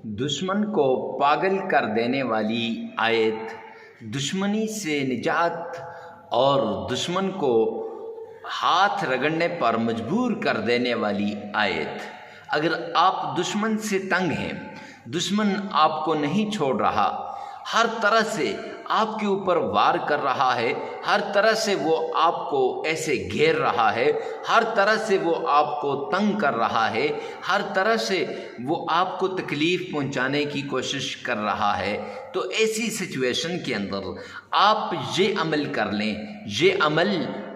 دشمن کو پاگل کر دینے والی آیت، دشمنی سے نجات اور دشمن کو ہاتھ رگڑنے پر مجبور کر دینے والی آیت۔ اگر آپ دشمن سے تنگ ہیں، دشمن آپ کو نہیں چھوڑ رہا، ہر طرح سے آپ کے اوپر وار کر رہا ہے، ہر طرح سے وہ آپ کو ایسے گھیر رہا ہے، ہر طرح سے وہ آپ کو تنگ کر رہا ہے، ہر طرح سے وہ آپ کو تکلیف پہنچانے کی کوشش کر رہا ہے، تو ایسی سچویشن کے اندر آپ یہ عمل کر لیں۔ یہ عمل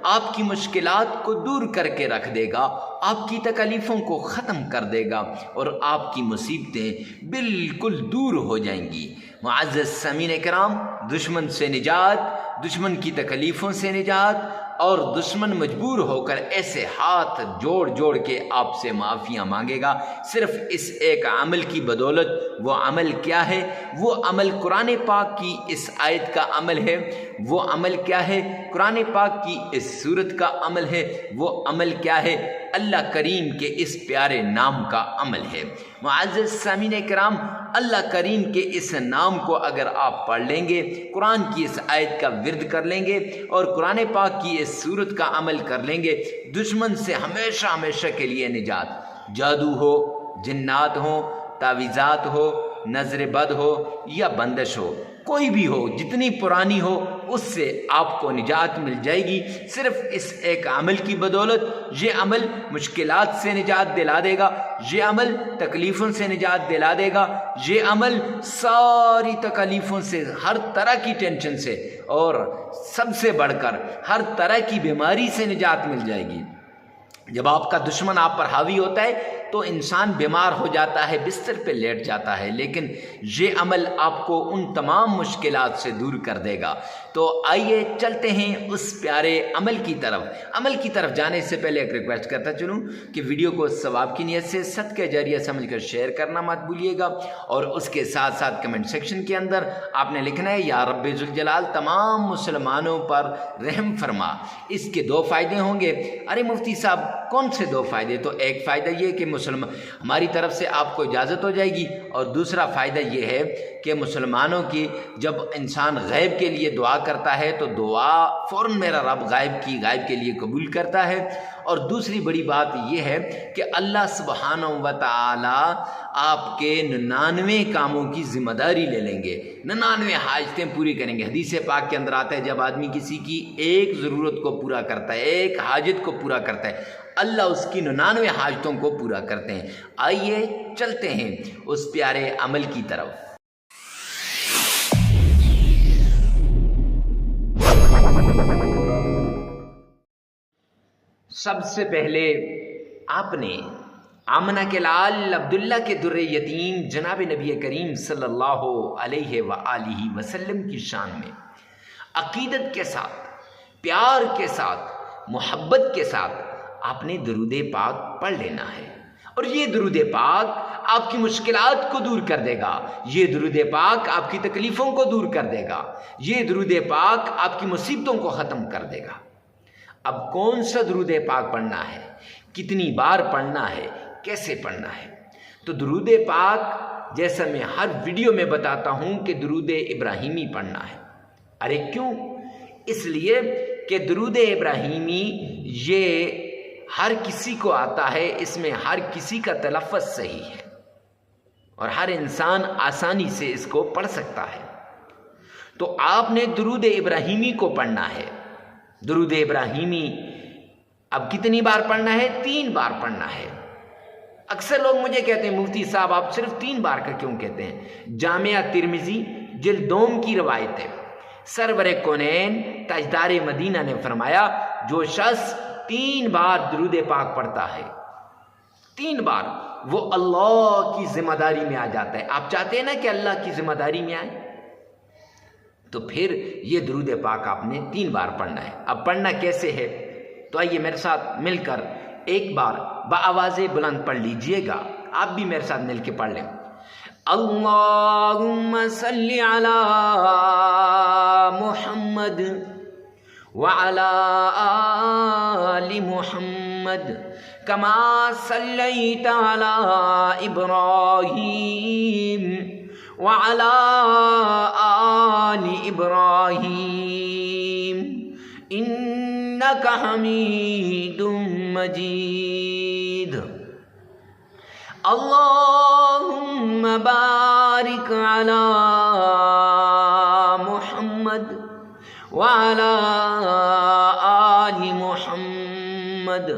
آپ کی مشکلات کو دور کر کے رکھ دے گا، آپ کی تکلیفوں کو ختم کر دے گا اور آپ کی مصیبتیں بالکل دور ہو جائیں گی۔ معزز سامعین کرام، دشمن سے نجات، دشمن کی تکلیفوں سے نجات اور دشمن مجبور ہو کر ایسے ہاتھ جوڑ جوڑ کے آپ سے معافیاں مانگے گا صرف اس ایک عمل کی بدولت۔ وہ عمل کیا ہے؟ وہ عمل قرآن پاک کی اس آیت کا عمل ہے۔ وہ عمل کیا ہے؟ قرآن پاک کی اس سورت کا عمل ہے۔ وہ عمل کیا ہے؟ اللہ کریم کے اس پیارے نام کا عمل ہے۔ معزز سامعین کرام، اللہ کریم کے اس نام کو اگر آپ پڑھ لیں گے، قرآن کی اس آیت کا ورد کر لیں گے اور قرآن پاک کی اس سورت کا عمل کر لیں گے، دشمن سے ہمیشہ ہمیشہ کے لیے نجات۔ جادو ہو، جنات ہو، تعویذات ہو، نظر بد ہو یا بندش ہو، کوئی بھی ہو، جتنی پرانی ہو، اس سے آپ کو نجات مل جائے گی صرف اس ایک عمل کی بدولت۔ یہ عمل مشکلات سے نجات دلا دے گا، یہ عمل تکلیفوں سے نجات دلا دے گا، یہ عمل ساری تکلیفوں سے، ہر طرح کی ٹینشن سے اور سب سے بڑھ کر ہر طرح کی بیماری سے نجات مل جائے گی۔ جب آپ کا دشمن آپ پر حاوی ہوتا ہے تو انسان بیمار ہو جاتا ہے، بستر پہ لیٹ جاتا ہے، لیکن یہ عمل آپ کو ان تمام مشکلات سے دور کر دے گا۔ تو آئیے چلتے ہیں اس پیارے عمل کی طرف۔ عمل کی طرف جانے سے پہلے ایک ریکویسٹ کرتا چلوں کہ ویڈیو کو ثواب کی نیت سے صدقہ جاریہ سمجھ کر شیئر کرنا مت بھولیے گا، اور اس کے ساتھ ساتھ کمنٹ سیکشن کے اندر آپ نے لکھنا ہے یا رب ذوالجلال تمام مسلمانوں پر رحم فرما۔ اس کے دو فائدے ہوں گے۔ ارے مفتی صاحب کون سے دو فائدے؟ تو ایک فائدہ یہ کہ ہماری طرف سے آپ کو اجازت ہو جائے گی، اور دوسرا فائدہ یہ ہے کہ مسلمانوں کی جب انسان غیب کے لیے دعا کرتا ہے تو دعا فوراً میرا رب غائب کے لیے قبول کرتا ہے۔ اور دوسری بڑی بات یہ ہے کہ اللہ سبحانہ و تعالی آپ کے 99 کاموں کی ذمہ داری لے لیں گے، 99 حاجتیں پوری کریں گے۔ حدیث پاک کے اندر آتا ہے جب آدمی کسی کی ایک ضرورت کو پورا کرتا ہے، ایک حاجت کو پورا کرتا ہے، اللہ اس کی 99 حاجتوں کو پورا کرتے ہیں۔ آئیے چلتے ہیں اس پیارے عمل کی طرف۔ سب سے پہلے آپ نے آمنہ کے لال عبداللہ کے در یتیم جناب نبی کریم صلی اللہ علیہ وآلہ وسلم کی شان میں عقیدت کے ساتھ، پیار کے ساتھ، محبت کے ساتھ آپ نے درود پاک پڑھ لینا ہے، اور یہ درود پاک آپ کی مشکلات کو دور کر دے گا، یہ درود پاک آپ کی تکلیفوں کو دور کر دے گا، یہ درود پاک آپ کی مصیبتوں کو ختم کر دے گا۔ اب کون سا درود پاک پڑھنا ہے، کتنی بار پڑھنا ہے، کیسے پڑھنا ہے؟ تو درود پاک جیسا میں ہر ویڈیو میں بتاتا ہوں کہ درود ابراہیمی پڑھنا ہے۔ ارے کیوں؟ اس لیے کہ درود ابراہیمی یہ ہر کسی کو آتا ہے، اس میں ہر کسی کا تلفظ صحیح ہے اور ہر انسان آسانی سے اس کو پڑھ سکتا ہے۔ تو آپ نے درود ابراہیمی کو پڑھنا ہے۔ درود ابراہیمی اب کتنی بار پڑھنا ہے؟ 3 بار پڑھنا ہے۔ اکثر لوگ مجھے کہتے ہیں مفتی صاحب آپ صرف 3 بار کا کیوں کہتے ہیں؟ جامعہ ترمذی جلد 2 کی روایت ہے، سرور کونین تاجدار مدینہ نے فرمایا جو شخص 3 بار درود پاک پڑھتا ہے، 3 بار، وہ اللہ کی ذمہ داری میں آ جاتا ہے۔ آپ چاہتے ہیں نا کہ اللہ کی ذمہ داری میں آئے، تو پھر یہ درود پاک آپ نے 3 بار پڑھنا ہے۔ اب پڑھنا کیسے ہے؟ تو آئیے میرے ساتھ مل کر ایک بار بآواز بلند پڑھ لیجئے گا، آپ بھی میرے ساتھ مل کے پڑھ لیں۔ اللہم صلی علی محمد وعلی آل محمد کما صلیت علی ابراہیم وعلی آل ابراہیم انک حمید مجید اللہم بارک علی محمد وعلی آل محمد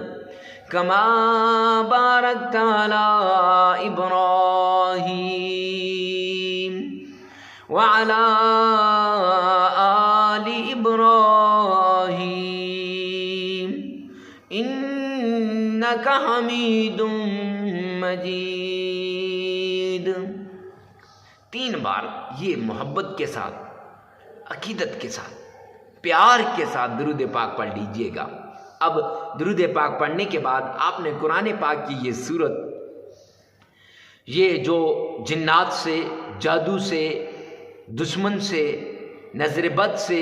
کما بارکت علی ابراہیم وعلی آل ابراہیم انک حمید مجید۔ 3 بار یہ محبت کے ساتھ، عقیدت کے ساتھ، پیار کے ساتھ درود پاک پڑھ لیجئے گا۔ اب درود پاک پڑھنے کے بعد آپ نے قرآن پاک کی یہ سورت، یہ جو جنات سے، جادو سے، دشمن سے، نظر بد سے،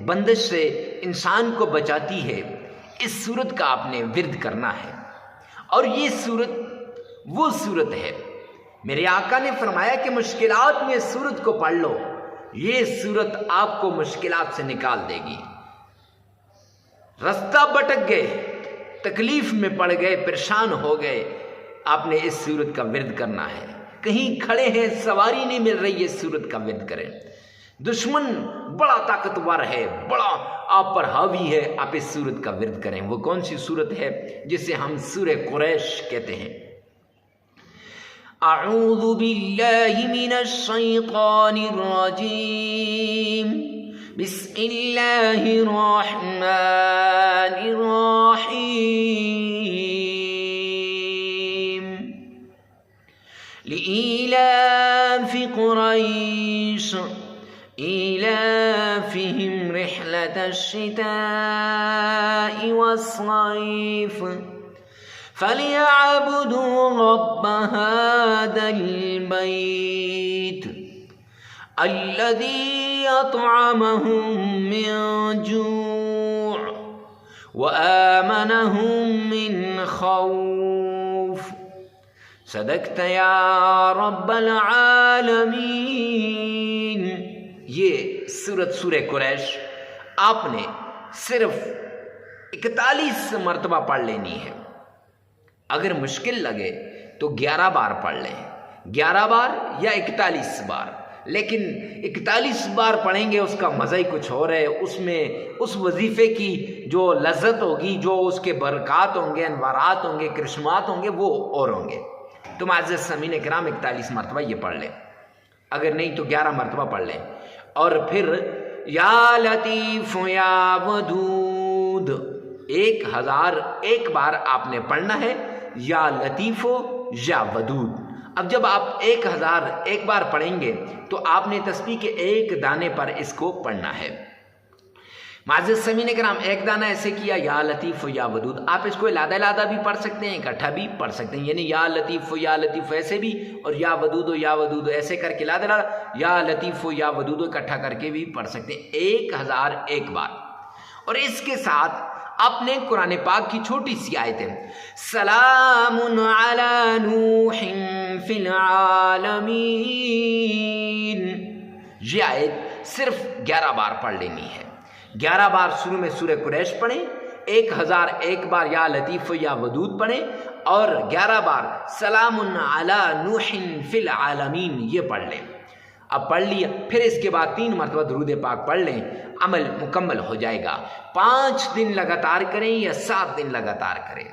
بندش سے انسان کو بچاتی ہے، اس سورت کا آپ نے ورد کرنا ہے۔ اور یہ سورت وہ سورت ہے، میرے آقا نے فرمایا کہ مشکلات میں اس سورت کو پڑھ لو، یہ سورت آپ کو مشکلات سے نکال دے گی۔ رستہ بھٹک گئے، تکلیف میں پڑ گئے، پریشان ہو گئے، آپ نے اس سورت کا ورد کرنا ہے۔ کہیں کھڑے ہیں، سواری نہیں مل رہی، اس سورت کا ورد کریں۔ دشمن بڑا طاقتور ہے، بڑا آپ پر حاوی ہے، آپ اس سورت کا ورد کریں۔ وہ کون سی سورت ہے؟ جسے ہم سورہ قریش کہتے ہیں۔ اعوذ باللہ من الشیطان الرجیم، بسم اللہ الرحمن الرحیم، لإیلاف قریش إيلافهم رحلة الشتاء والصيف فليعبدوا رب هذا البيت الذي أطعمهم من جوع وآمنهم من خوف صدقت يا رب العالمين۔ یہ سورہ قریش آپ نے صرف 41 مرتبہ پڑھ لینی ہے۔ اگر مشکل لگے تو 11 بار پڑھ لیں، 11 بار یا 41 بار، لیکن 41 بار پڑھیں گے اس کا مزہ ہی کچھ اور ہے۔ اس میں اس وظیفے کی جو لذت ہوگی، جو اس کے برکات ہوں گے، انوارات ہوں گے، کرشمات ہوں گے، وہ اور ہوں گے۔ تو معزز سامعین کرام 41 مرتبہ یہ پڑھ لیں، اگر نہیں تو 11 مرتبہ پڑھ لیں۔ اور پھر یا لطیف یا ودود 1001 بار آپ نے پڑھنا ہے، یا لطیف یا ودود۔ اب جب آپ 1001 بار پڑھیں گے تو آپ نے تسبیح کے 1 دانے پر اس کو پڑھنا ہے۔ معزز سامعین کرام، 1 دانہ ایسے کیا یا لطیف یا ودود، آپ اس کو علادہ بھی پڑھ سکتے ہیں، اکٹھا بھی پڑھ سکتے ہیں، یعنی یا لطیف ایسے بھی، اور یا ودود ایسے کر کے علادہ، یا لطیف یا ودود اکٹھا کر کے بھی پڑھ سکتے ہیں 1001 بار۔ اور اس کے ساتھ آپ نے قرآن پاک کی چھوٹی سی آیتیں، سلام علی نوح فی العالمین، یہ آیت صرف 11 بار پڑھ لینی ہے۔ 11 بار شروع میں سورہ قریش پڑھیں، 1001 بار یا لطیف یا ودود پڑھیں، اور 11 بار سلام علی نوح فی العالمین یہ پڑھ لیں۔ اب پڑھ لیا، پھر اس کے بعد 3 مرتبہ درود پاک پڑھ لیں، عمل مکمل ہو جائے گا۔ 5 دن لگاتار کریں یا 7 دن لگاتار کریں،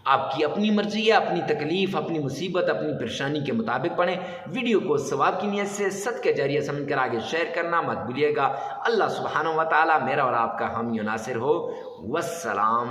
آپ کی اپنی مرضی ہے، اپنی تکلیف، اپنی مصیبت، اپنی پریشانی کے مطابق پڑھیں۔ ویڈیو کو ثواب کی نیت سے صدقہ جاریہ سمجھ کر آگے شیئر کرنا مت بھولیے گا۔ اللہ سبحانہ و تعالی میرا اور آپ کا حامی و ناصر ہو۔ والسلام۔